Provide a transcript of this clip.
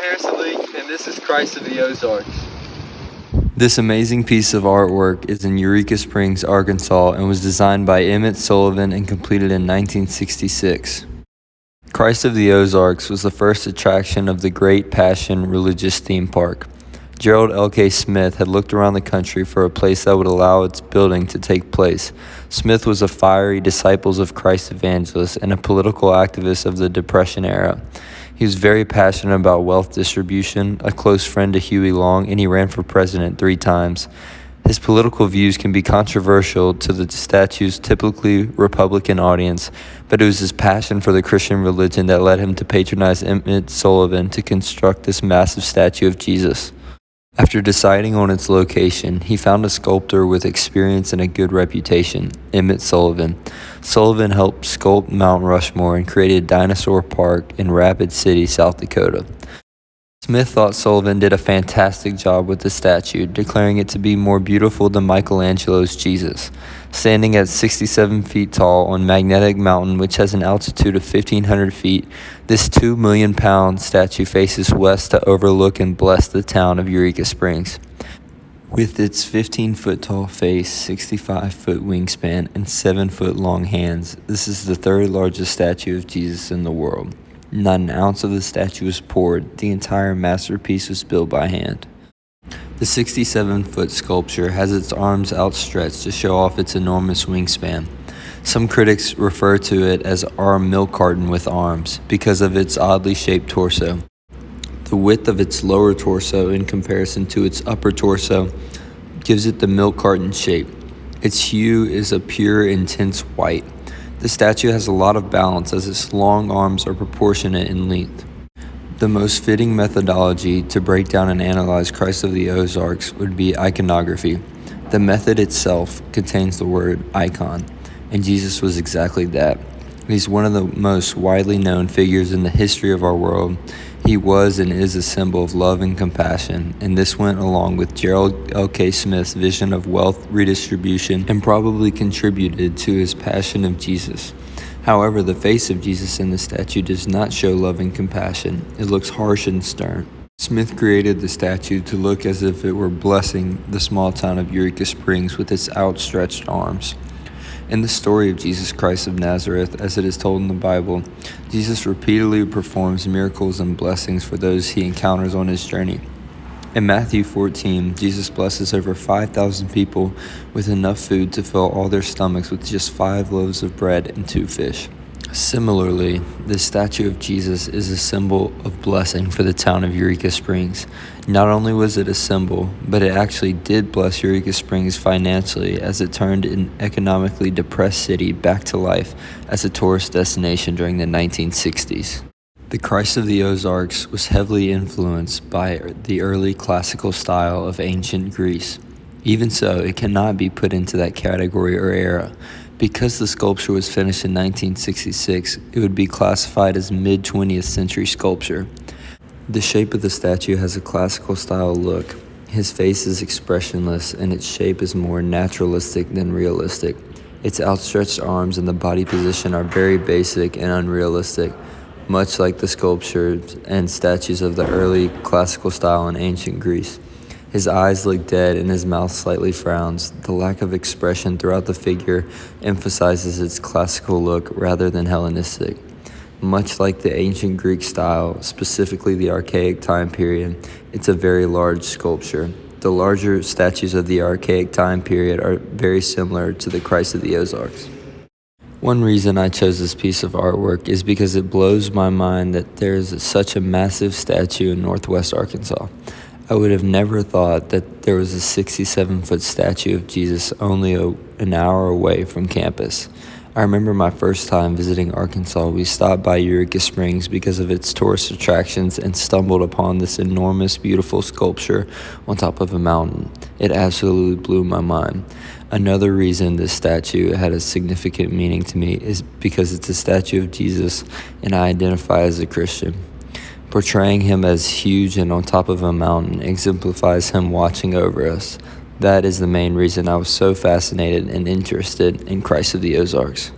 And this is Christ of the Ozarks. This amazing piece of artwork is in Eureka Springs, Arkansas, and was designed by Emmett Sullivan and completed in 1966. Christ of the Ozarks was the first attraction of the Great Passion religious theme park. Gerald L.K. Smith had looked around the country for a place that would allow its building to take place. Smith was a fiery Disciples of Christ evangelist and a political activist of the Depression era. He was very passionate about wealth distribution, a close friend to Huey Long, and he ran for president 3 times. His political views can be controversial to the statue's typically Republican audience, but it was his passion for the Christian religion that led him to patronize Emmett Sullivan to construct this massive statue of Jesus. After deciding on its location, he found a sculptor with experience and a good reputation, Emmett Sullivan. Sullivan helped sculpt Mount Rushmore and created Dinosaur Park in Rapid City, South Dakota. Smith thought Sullivan did a fantastic job with the statue, declaring it to be more beautiful than Michelangelo's Jesus. Standing at 67 feet tall on Magnetic Mountain, which has an altitude of 1,500 feet, this 2 million pound statue faces west to overlook and bless the town of Eureka Springs. With its 15-foot tall face, 65-foot wingspan, and 7-foot long hands, this is the 3rd largest statue of Jesus in the world. Not an ounce of the statue was poured. The entire masterpiece was built by hand. The 67-foot sculpture has its arms outstretched to show off its enormous wingspan. Some critics refer to it as our milk carton with arms because of its oddly shaped torso. The width of its lower torso in comparison to its upper torso gives it the milk carton shape. Its hue is a pure, intense white. The statue has a lot of balance as its long arms are proportionate in length. The most fitting methodology to break down and analyze Christ of the Ozarks would be iconography. The method itself contains the word icon, and Jesus was exactly that. He's one of the most widely known figures in the history of our world. He was and is a symbol of love and compassion, and this went along with Gerald L.K. Smith's vision of wealth redistribution and probably contributed to his passion of Jesus. However, the face of Jesus in the statue does not show love and compassion. It looks harsh and stern. Smith created the statue to look as if it were blessing the small town of Eureka Springs with its outstretched arms. In the story of Jesus Christ of Nazareth, as it is told in the Bible, Jesus repeatedly performs miracles and blessings for those he encounters on his journey. In Matthew 14, Jesus blesses over 5,000 people with enough food to fill all their stomachs with just 5 loaves of bread and 2 fish. Similarly, the statue of Jesus is a symbol of blessing for the town of Eureka Springs. Not only was it a symbol, but it actually did bless Eureka Springs financially as it turned an economically depressed city back to life as a tourist destination during the 1960s. The Christ of the Ozarks was heavily influenced by the early classical style of ancient Greece. Even so, it cannot be put into that category or era. Because the sculpture was finished in 1966, it would be classified as mid-20th century sculpture. The shape of the statue has a classical style look. His face is expressionless and its shape is more naturalistic than realistic. Its outstretched arms and the body position are very basic and unrealistic, much like the sculptures and statues of the early classical style in ancient Greece. His eyes look dead and his mouth slightly frowns. The lack of expression throughout the figure emphasizes its classical look rather than Hellenistic. Much like the ancient Greek style, specifically the archaic time period, it's a very large sculpture. The larger statues of the archaic time period are very similar to the Christ of the Ozarks. One reason I chose this piece of artwork is because it blows my mind that there is such a massive statue in northwest Arkansas. I would have never thought that there was a 67-foot statue of Jesus only an hour away from campus. I remember my first time visiting Arkansas. We stopped by Eureka Springs because of its tourist attractions and stumbled upon this enormous, beautiful sculpture on top of a mountain. It absolutely blew my mind. Another reason this statue had a significant meaning to me is because it's a statue of Jesus and I identify as a Christian. Portraying him as huge and on top of a mountain exemplifies him watching over us. That is the main reason I was so fascinated and interested in Christ of the Ozarks.